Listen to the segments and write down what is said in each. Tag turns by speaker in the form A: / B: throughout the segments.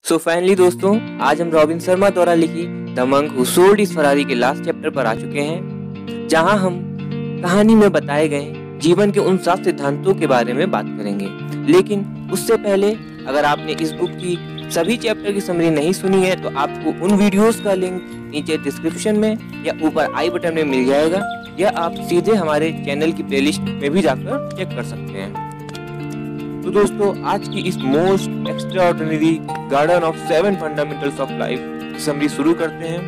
A: So finally दोस्तों, आज हम रॉबिन शर्मा द्वारा लिखी the monk who sold his Ferrari के लास्ट चैप्टर पर आ चुके हैं, जहां हम कहानी में बताए गए जीवन के उन 7 सिद्धांतों के बारे में बात करेंगे। लेकिन उससे पहले अगर आपने इस बुक की सभी चैप्टर की समरी नहीं सुनी है तो आपको उन वीडियोस का लिंक नीचे डिस्क्रिप्शन में या ऊपर आई बटन में मिल जाएगा, या आप सीधे हमारे चैनल की प्लेलिस्ट में भी जाकर चेक कर सकते हैं। तो दोस्तों, आज की इस most extraordinary garden of 7 fundamentals of life की समरी शुरू करते हैं।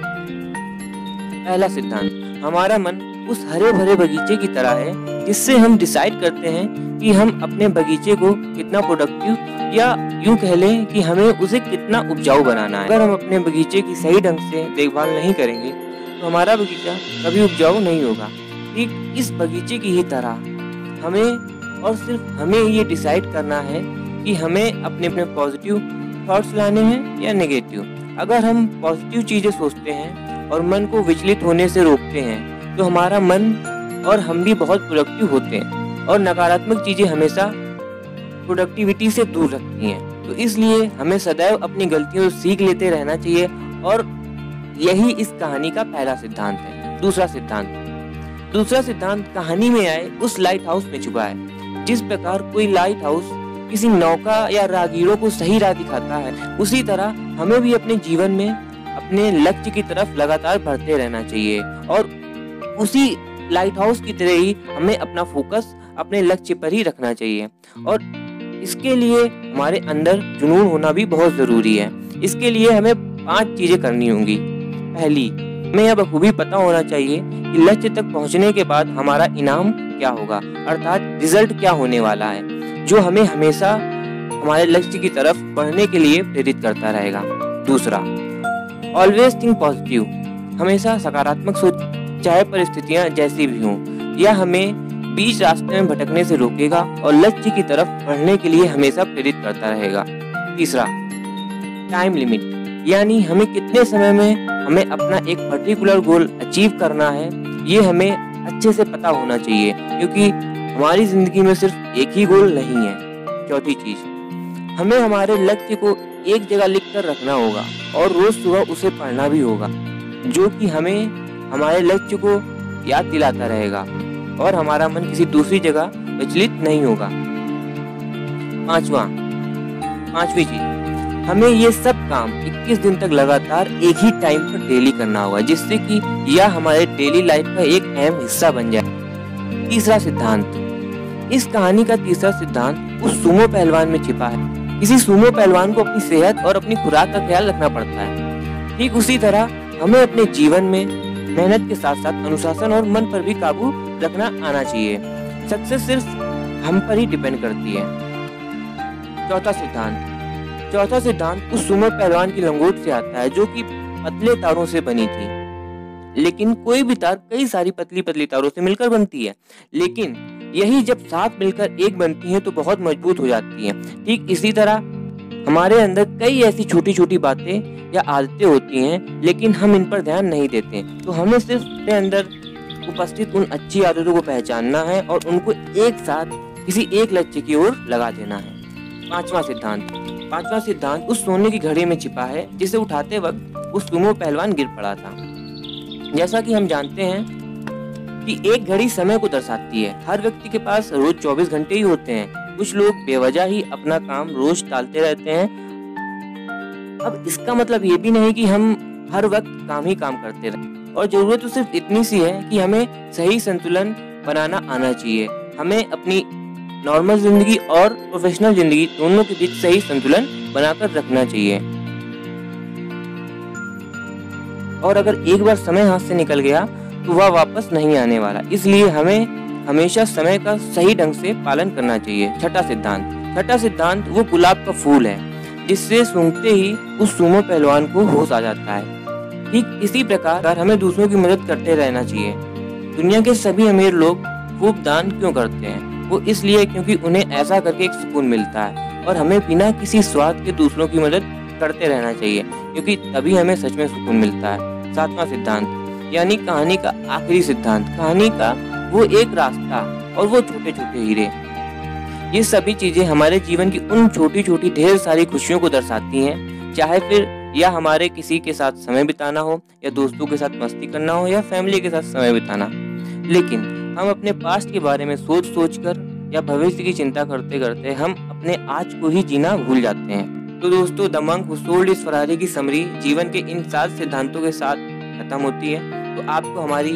A: पहला सिद्धांत, हमारा मन उस हरे भरे बगीचे की तरह है जिससे हम डिसाइड करते हैं कि हम अपने बगीचे को कितना प्रोडक्टिव, या यूं कह लें कि हमें उसे कितना उपजाऊ बनाना है। अगर हम अपने बगीचे की सही ढंग से देखभाल नहीं करेंगे तो हमारा बगीचा कभी उपजाऊ नहीं होगा। ठीक इस बगीचे की ही तरह हमें और सिर्फ हमें ये डिसाइड करना है कि हमें अपने अपने पॉजिटिव थॉट्स लाने हैं या नेगेटिव। अगर हम पॉजिटिव चीजें सोचते हैं और मन को विचलित होने से रोकते हैं तो हमारा मन और हम भी बहुत प्रोडक्टिव होते हैं, और नकारात्मक चीजें हमेशा प्रोडक्टिविटी से दूर रखती हैं। तो इसलिए हमें सदैव अपनी गलतियों से सीख लेते रहना चाहिए, और यही इस कहानी का पहला सिद्धांत है। दूसरा सिद्धांत कहानी में आए उस लाइट हाउस में छुपा है। जिस प्रकार कोई लाइट हाउस किसी नौका या राहगीरों को सही राह दिखाता है, उसी तरह हमें भी अपने जीवन में अपने लक्ष्य की तरफ लगातार बढ़ते रहना चाहिए, और उसी लाइट हाउस की तरह ही हमें अपना फोकस अपने लक्ष्य पर ही रखना चाहिए। और इसके लिए हमारे अंदर जुनून होना भी बहुत जरूरी है। इसके लिए हमें 5 चीजें करनी होंगी। पहली, हमें यह बखूबी पता होना चाहिए कि लक्ष्य तक पहुंचने के बाद हमारा इनाम क्या होगा, अर्थात रिजल्ट क्या होने वाला है, जो हमें हमेशा हमारे लक्ष्य की तरफ बढ़ने के लिए प्रेरित करता रहेगा। दूसरा, ऑलवेज थिंक पॉजिटिव, हमेशा सकारात्मक सोच, चाहे परिस्थितियां जैसी भी हों। यह हमें बीच रास्ते में भटकने से रोकेगा और लक्ष्य की तरफ बढ़ने के लिए हमेशा प्रेरित करता रहेगा। तीसरा, टाइम लिमिट, यानी हमें कितने समय में हमें अपना एक पर्टिकुलर गोल अचीव करना है, ये हमें अच्छे से पता होना चाहिए, क्योंकि हमारी जिंदगी में सिर्फ एक ही गोल नहीं है। चौथी चीज, हमें हमारे लक्ष्य को एक जगह लिख कर रखना होगा और रोज सुबह उसे पढ़ना भी होगा, जो कि हमें हमारे लक्ष्य को याद दिलाता रहेगा और हमारा मन किसी दूसरी जगह विचलित नहीं होगा। पांचवी चीज, हमें ये सब काम 21 दिन तक लगातार एक ही टाइम पर डेली करना होगा, जिससे कि यह हमारे डेली लाइफ का एक अहम हिस्सा बन जाए। तीसरा सिद्धांत, इस कहानी का तीसरा सिद्धांत उस सुमो पहलवान में छिपा है। किसी सुमो पहलवान को अपनी सेहत और अपनी खुराक का ख्याल रखना पड़ता है। ठीक उसी तरह हमें अपने जीवन में मेहनत के साथ साथ अनुशासन और मन पर भी काबू रखना आना चाहिए। सक्सेस सिर्फ हम पर ही डिपेंड करती है। चौथा सिद्धांत उस सुमो पहलवान की लंगोट से आता है, जो कि पतले तारों से बनी थी। लेकिन कोई भी तार कई सारी पतली पतली तारों से मिलकर बनती है, लेकिन यही जब साथ मिलकर एक बनती है तो बहुत मजबूत हो जाती है। ठीक इसी तरह हमारे अंदर कई ऐसी छोटी छोटी बातें या आदतें होती हैं, लेकिन हम इन पर ध्यान नहीं देते। तो हमें सिर्फ अपने अंदर उपस्थित उन अच्छी आदतों को पहचानना है और उनको एक साथ किसी एक लक्ष्य की ओर लगा देना है। पांचवा सिद्धांत उस सोने की घड़ी में छिपा है, जिसे उठाते वक्त उस सुमो पहलवान गिर पड़ा था। जैसा कि हम जानते हैं कि एक घड़ी समय को दर्शाती है। हर व्यक्ति के पास रोज 24 घंटे ही होते हैं। कुछ लोग बेवजह ही अपना काम रोज टालते रहते हैं। अब इसका मतलब ये भी नहीं कि हम हर वक्त काम ही काम करते रहें, और जरूरत तो सिर्फ इतनी सी है कि हमें सही संतुलन बनाना आना चाहिए। हमें अपनी नॉर्मल जिंदगी और प्रोफेशनल जिंदगी दोनों के बीच सही संतुलन बनाकर रखना चाहिए। और अगर एक बार समय हाथ से निकल गया तो वह वापस नहीं आने वाला, इसलिए हमें हमेशा समय का सही ढंग से पालन करना चाहिए। छठा सिद्धांत वो गुलाब का फूल है, जिससे सूंघते ही उस सुमो पहलवान को होश आ जाता है। ठीक इसी प्रकार हमें दूसरों की मदद करते रहना चाहिए। दुनिया के सभी अमीर लोग खूब दान क्यों करते हैं? वो इसलिए क्योंकि उन्हें ऐसा करके एक सुकून मिलता है, और हमें बिना किसी स्वार्थ के दूसरों की मदद करते रहना चाहिए, क्योंकि तभी हमें सच में सुकून मिलता है। 7वां सिद्धांत, यानी कहानी का आखिरी सिद्धांत, कहानी का वो एक रास्ता और वो छोटे छोटे हीरे। ये सभी चीजें हमारे जीवन की उन छोटी छोटी ढेर सारी खुशियों को दर्शाती हैं चाहे फिर या हमारे किसी के साथ समय बिताना हो, या दोस्तों के साथ मस्ती करना हो, या फैमिली के साथ समय बिताना। लेकिन हम अपने पास्ट के बारे में सोच कर या भविष्य की चिंता करते करते हम अपने आज को ही जीना भूल जाते हैं। तो दोस्तों, the monk who sold his Ferrari की समरी जीवन के इन 7 सिद्धांतों के साथ खत्म होती है। तो आपको हमारी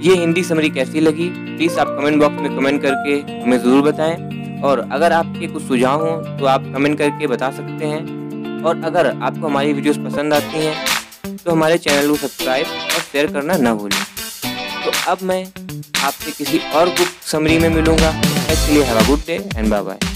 A: ये हिंदी समरी कैसी लगी, प्लीज आप कमेंट बॉक्स में कमेंट करके हमें जरूर बताएं। और अगर आपके कुछ सुझाव हों तो आप कमेंट करके बता सकते हैं। और अगर आपको हमारी वीडियोस पसंद आती हैं तो हमारे चैनल को सब्सक्राइब और शेयर करना ना भूलें। तो अब मैं आपसे किसी और गुड समरी में मिलूंगा। Actually have a good day and bye bye.